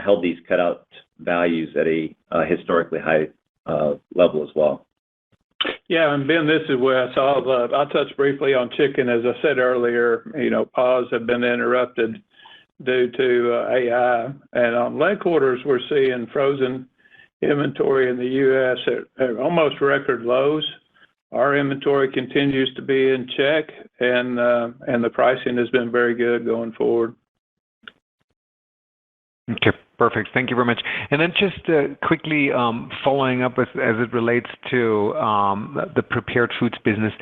held these cutout values at a historically high level as well. Yeah, and Ben, this is Wes. I'll touch briefly on chicken. As I said earlier, paws have been interrupted due to AI. And on leg quarters, we're seeing frozen inventory in the U.S. at almost record lows. Our inventory continues to be in check, and the pricing has been very good going forward. Okay, perfect. Thank you very much. And then just quickly following up as it relates to the prepared foods business,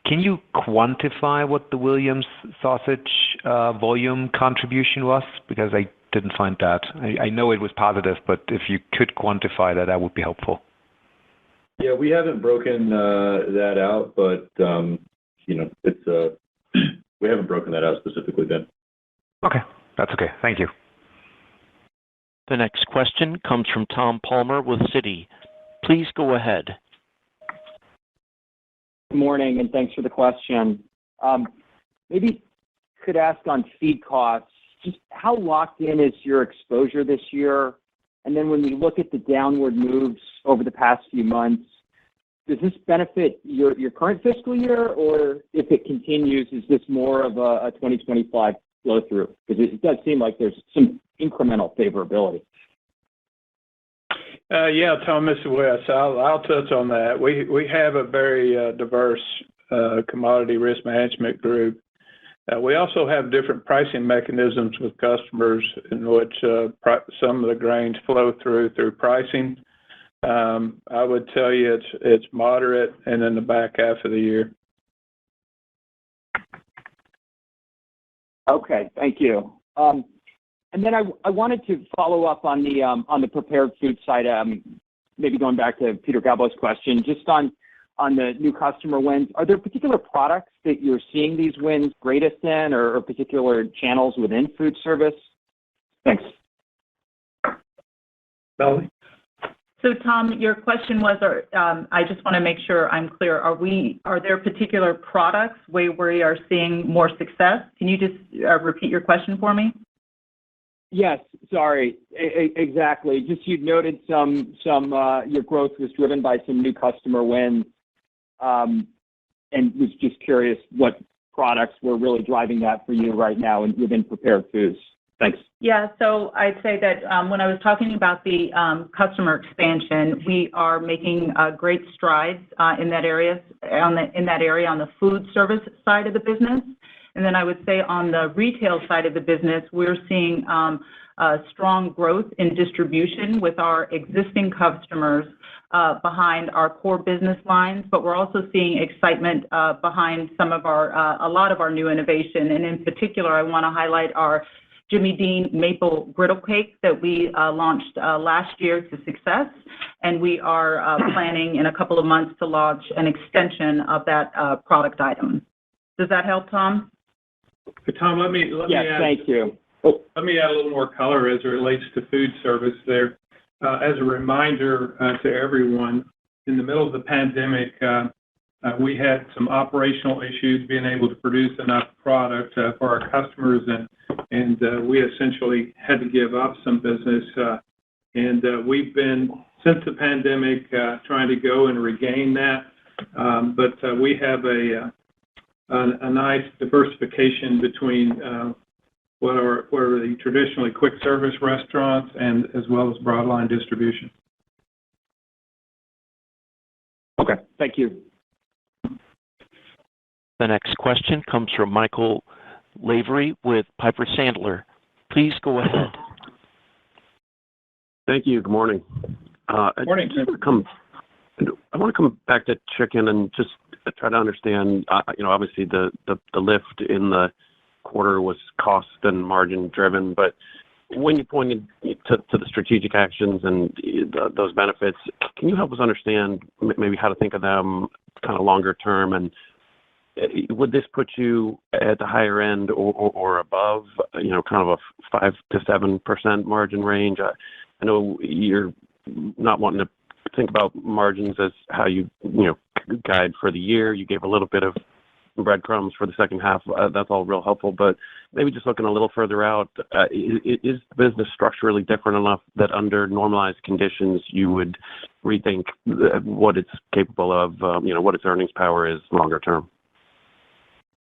can you quantify what the Williams sausage volume contribution was? Because I didn't find that. I know it was positive, but if you could quantify that, that would be helpful. Yeah, we haven't broken that out, but it's we haven't broken that out specifically, Ben. Okay, that's okay. Thank you. The next question comes from Tom Palmer with Citi. Please go ahead. Good morning, and thanks for the question. Maybe could ask on feed costs, just how locked in is your exposure this year? And then when we look at the downward moves over the past few months, does this benefit your current fiscal year, or if it continues, is this more of a 2025 flow-through? Because it does seem like there's some incremental favorability. Yeah, Tom, this is Wes. I'll touch on that. We have a very diverse commodity risk management group. We also have different pricing mechanisms with customers in which some of the grains flow through pricing. I would tell you it's moderate and in the back half of the year. Okay, thank you. And then I wanted to follow up on the prepared food side, maybe going back to Peter Galbo's question, just on the new customer wins. Are there particular products that you're seeing these wins greatest in, or particular channels within food service? Thanks. Melanie? So, Tom, your question was, I just want to make sure I'm clear. Are there particular products where we are seeing more success? Can you just repeat your question for me? Yes, sorry, exactly. Just you noted some your growth was driven by some new customer wins, and was just curious what products were really driving that for you right now within prepared foods. Thanks. Yeah, so I'd say that when I was talking about the customer expansion, we are making great strides in that area on the food service side of the business. And then I would say on the retail side of the business, we're seeing strong growth in distribution with our existing customers behind our core business lines, but we're also seeing excitement behind a lot of our new innovation. And in particular, I want to highlight our Jimmy Dean Maple Griddle Cake that we launched last year to success, and we are planning in a couple of months to launch an extension of that product item. Does that help, Tom? Tom, let me yes, add. Thank you. Let me add a little more color as it relates to food service there. As a reminder to everyone, in the middle of the pandemic, we had some operational issues being able to produce enough product for our customers, and we essentially had to give up some business. And we've been, since the pandemic, trying to go and regain that. But we have a nice diversification between what are the traditionally quick service restaurants and as well as broadline distribution. Okay, thank you. The next question comes from Michael Lavery with Piper Sandler. Please go ahead. Thank you. Good morning. Good morning. I want to come back to chicken and just try to understand, obviously the lift in the quarter was cost and margin driven, but when you pointed to the strategic actions and those benefits, can you help us understand maybe how to think of them kind of longer term? And would this put you at the higher end or above, kind of a 5 to 7% margin range? I know you're not wanting to think about margins as how you guide for the year. You gave a little bit of breadcrumbs for the second half. That's all real helpful, but maybe just looking a little further out, is the business structurally different enough that under normalized conditions you would rethink what it's capable of, what its earnings power is longer term?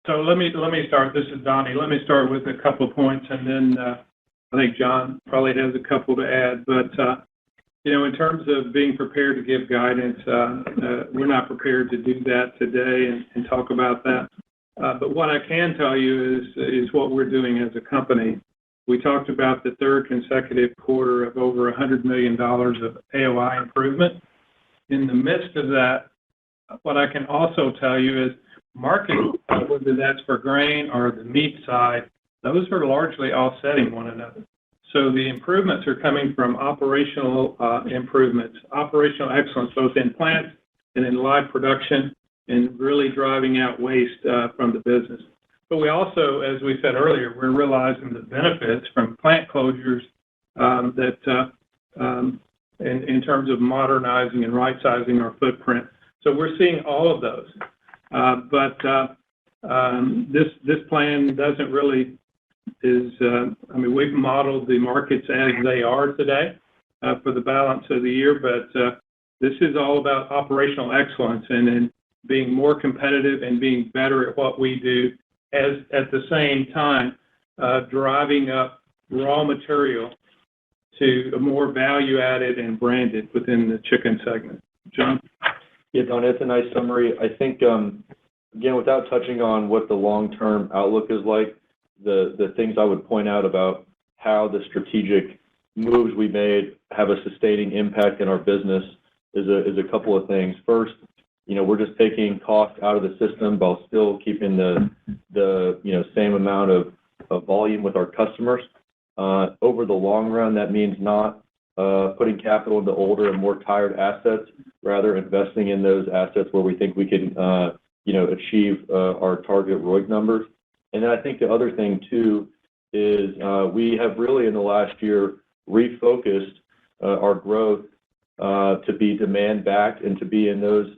So let me start. This is Donnie. Let me start with a couple of points, and then I think John probably has a couple to add. But in terms of being prepared to give guidance, we're not prepared to do that today and talk about that. But what I can tell you is what we're doing as a company. We talked about the third consecutive quarter of over $100 million of AOI improvement. In the midst of that, what I can also tell you is market, whether that's for grain or the meat side, those are largely offsetting one another. So the improvements are coming from operational improvements, operational excellence, both in plants and in live production, and really driving out waste from the business. But we also, as we said earlier, we're realizing the benefits from plant closures in terms of modernizing and right-sizing our footprint. So we're seeing all of those. But this plan doesn't really we've modeled the markets as they are today for the balance of the year, but this is all about operational excellence and being more competitive and being better at what we do, as at the same time driving up raw material to a more value-added and branded within the chicken segment. John? Yeah, Don, that's a nice summary. I think, again, without touching on what the long-term outlook is like, the things I would point out about how the strategic moves we made have a sustaining impact in our business is a couple of things. First, we're just taking cost out of the system while still keeping the same amount of volume with our customers. Over the long run, that means not putting capital into older and more tired assets, rather investing in those assets where we think we can achieve our target ROIC numbers. And then I think the other thing, too, is we have really, in the last year, refocused our growth to be demand-backed and to be in those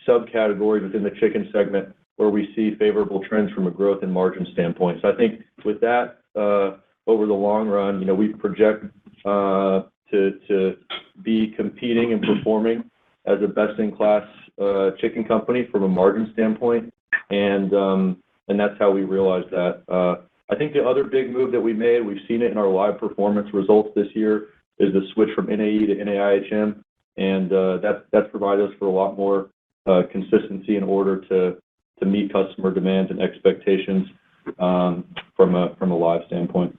subcategories within the chicken segment where we see favorable trends from a growth and margin standpoint. So I think with that, over the long run, we project to be competing and performing as a best-in-class chicken company from a margin standpoint, and that's how we realize that. I think the other big move that we made, we've seen it in our live performance results this year, is the switch from NAE to NAIHM, and that's provided us for a lot more consistency in order to meet customer demands and expectations from a live standpoint.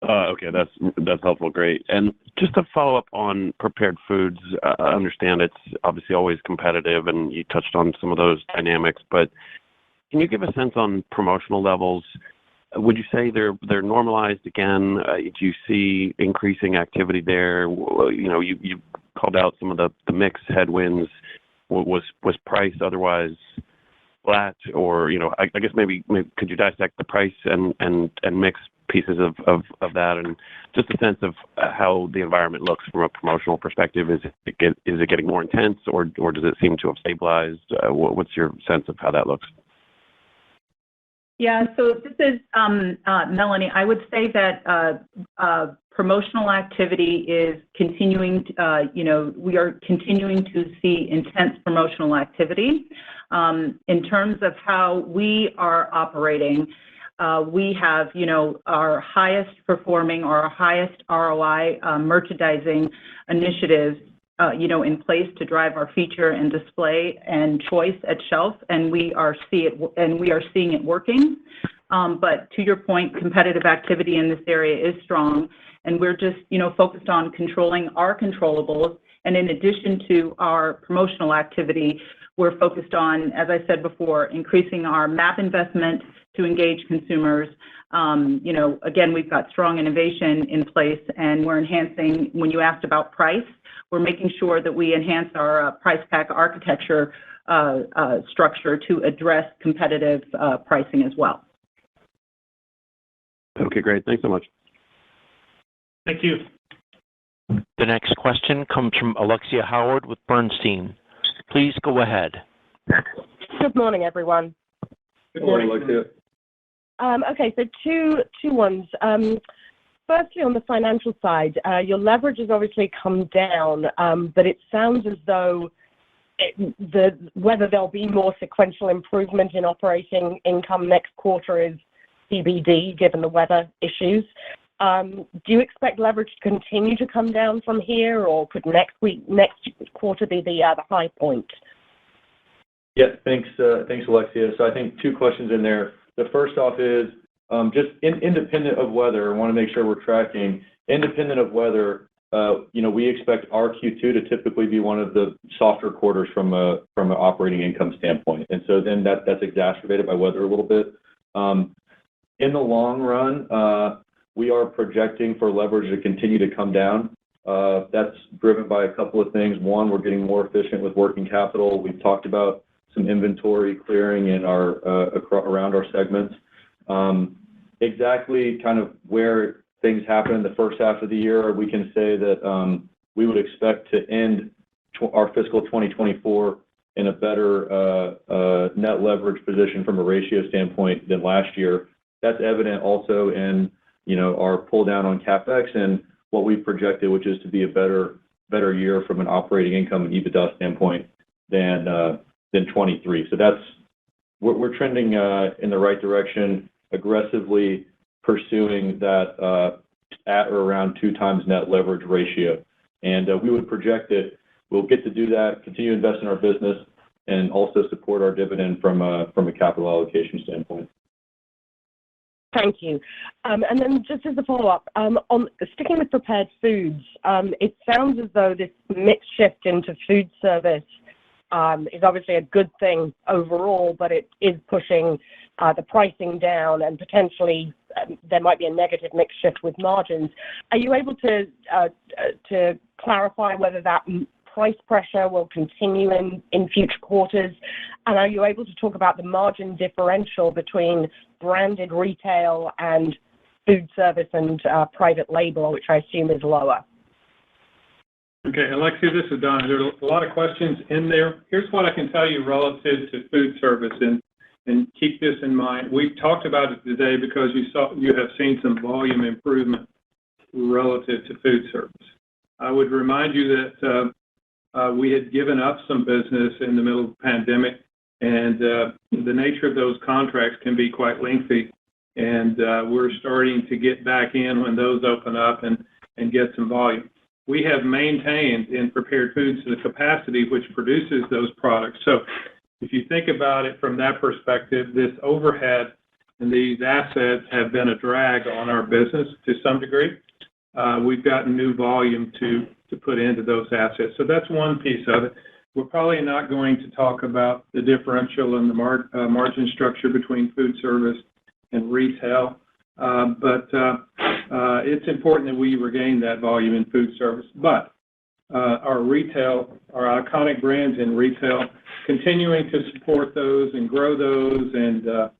Okay, that's helpful. Great. And just to follow up on prepared foods, I understand it's obviously always competitive, and you touched on some of those dynamics, but can you give a sense on promotional levels? Would you say they're normalized again? Do you see increasing activity there? You called out some of the mix headwinds. Was price otherwise flat, or I guess maybe could you dissect the price and mix pieces of that, and just a sense of how the environment looks from a promotional perspective? Is it getting more intense, or does it seem to have stabilized? What's your sense of how that looks? Yeah, so this is Melanie. I would say that promotional activity is continuing. We are continuing to see intense promotional activity. In terms of how we are operating, we have, our highest performing or our highest ROI merchandising initiatives, in place to drive our feature and display and choice at shelf, and we are seeing it working. But to your point, competitive activity in this area is strong, and we're just, focused on controlling our controllables And in addition to our promotional activity, we're focused on, as I said before, increasing our MAP investment to engage consumers. Again, we've got strong innovation in place, and we're enhancing, when you asked about price, we're making sure that we enhance our price pack architecture structure to address competitive pricing as well. Okay, great. Thanks so much. Thank you. The next question comes from Alexia Howard with Bernstein. Please go ahead. Good morning, everyone. Good morning, Alexia. Okay, so two ones. Firstly, on the financial side, your leverage has obviously come down, but it sounds as though whether there'll be more sequential improvement in operating income next quarter is TBD, given the weather issues. Do you expect leverage to continue to come down from here, or could next quarter be the high point? Yeah, thanks, Alexia. So I think two questions in there. The first off is just independent of weather. I want to make sure we're tracking. Independent of weather, we expect our Q2 to typically be one of the softer quarters from an operating income standpoint, and so then that's exacerbated by weather a little bit. In the long run, we are projecting for leverage to continue to come down. That's driven by a couple of things. One, we're getting more efficient with working capital. We've talked about some inventory clearing in around our segments. Exactly kind of where things happen in the first half of the year, we can say that we would expect to end our fiscal 2024 in a better net leverage position from a ratio standpoint than last year. That's evident also in our pull down on CapEx and what we've projected, which is to be a better year from an operating income and EBITDA standpoint than 23. So we're trending in the right direction, aggressively pursuing that at or around 2 times net leverage ratio. And we would project that we'll get to do that, continue to invest in our business, and also support our dividend from a capital allocation standpoint. Thank you. And then just as a follow-up, on sticking with prepared foods, it sounds as though this mix shift into food service is obviously a good thing overall, but it is pushing the pricing down, and potentially there might be a negative mix shift with margins. Are you able to clarify whether that price pressure will continue in future quarters? And are you able to talk about the margin differential between branded retail and food service and private label, which I assume is lower? Okay, Alexia, this is Don. There are a lot of questions in there. Here's what I can tell you relative to food service, and keep this in mind. We've talked about it today because you have seen some volume improvement relative to food service. I would remind you that we had given up some business in the middle of the pandemic, and the nature of those contracts can be quite lengthy, and we're starting to get back in when those open up and get some volume. We have maintained in prepared foods the capacity which produces those products. So if you think about it from that perspective, this overhead and these assets have been a drag on our business to some degree. We've gotten new volume to put into those assets. So that's one piece of it. We're probably not going to talk about the differential in the margin structure between food service and retail, but it's important that we regain that volume in food service. But our retail, our iconic brands in retail, continuing to support those and grow those and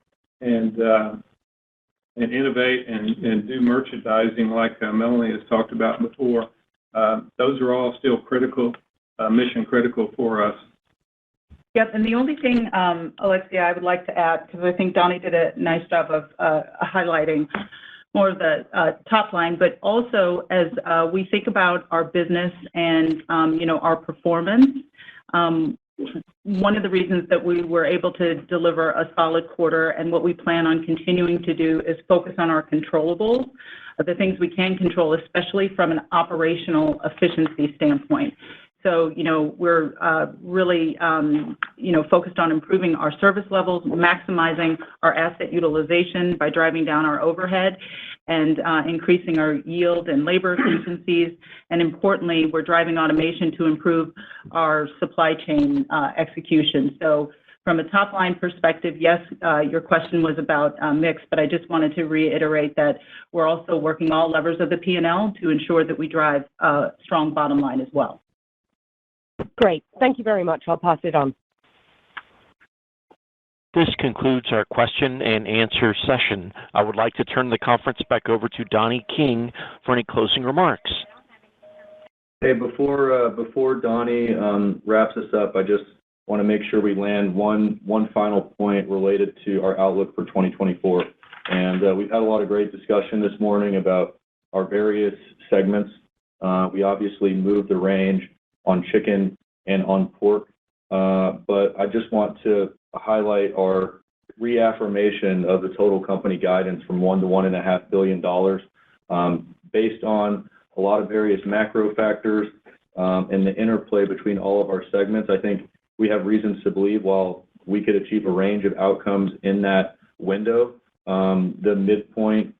innovate and do merchandising like Melanie has talked about before. Those are all still critical, mission critical for us. Yep, and the only thing, Alexia, I would like to add, because I think Donnie did a nice job of highlighting more of the top line, but also as we think about our business and, our performance, one of the reasons that we were able to deliver a solid quarter and what we plan on continuing to do is focus on our controllables, the things we can control, especially from an operational efficiency standpoint. So, we're really, focused on improving our service levels, maximizing our asset utilization by driving down our overhead and increasing our yield and labor efficiencies. And importantly, we're driving automation to improve our supply chain execution. So from a top-line perspective, yes, your question was about mix, but I just wanted to reiterate that we're also working all levers of the P&L to ensure that we drive a strong bottom line as well. Great. Thank you very much. I'll pass it on. This concludes our question and answer session. I would like to turn the conference back over to Donnie King for any closing remarks. Hey, before Donnie wraps us up, I just want to make sure we land one final point related to our outlook for 2024. And we've had a lot of great discussion this morning about our various segments. We obviously moved the range on chicken and on pork, but I just want to highlight our reaffirmation of the total company guidance from $1 to $1.5 billion, based on a lot of various macro factors and the interplay between all of our segments. I think we have reasons to believe while we could achieve a range of outcomes in that window, the midpoint,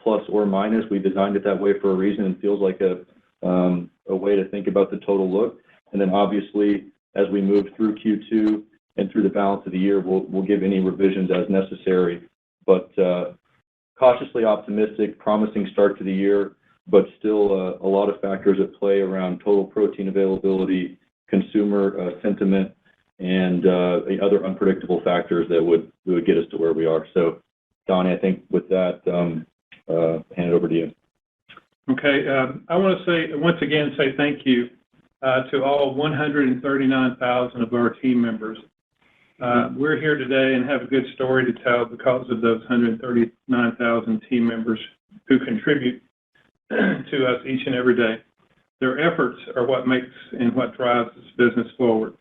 plus or minus, we designed it that way for a reason and feels like a way to think about the total look. And then obviously, as we move through Q2 and through the balance of the year, we'll give any revisions as necessary. But cautiously optimistic, promising start to the year, but still a lot of factors at play around total protein availability, consumer sentiment, and the other unpredictable factors that would get us to where we are. So, Donnie, I think with that, hand it over to you. Okay. I want to once again say thank you to all 139,000 of our team members. We're here today and have a good story to tell because of those 139,000 team members who contribute to us each and every day. Their efforts are what makes and what drives this business forward.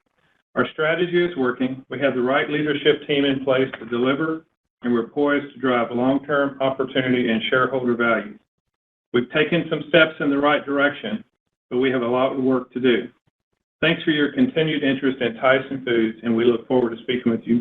Our strategy is working. We have the right leadership team in place to deliver, and we're poised to drive long-term opportunity and shareholder value. We've taken some steps in the right direction, but we have a lot of work to do. Thanks for your continued interest in Tyson Foods, and we look forward to speaking with you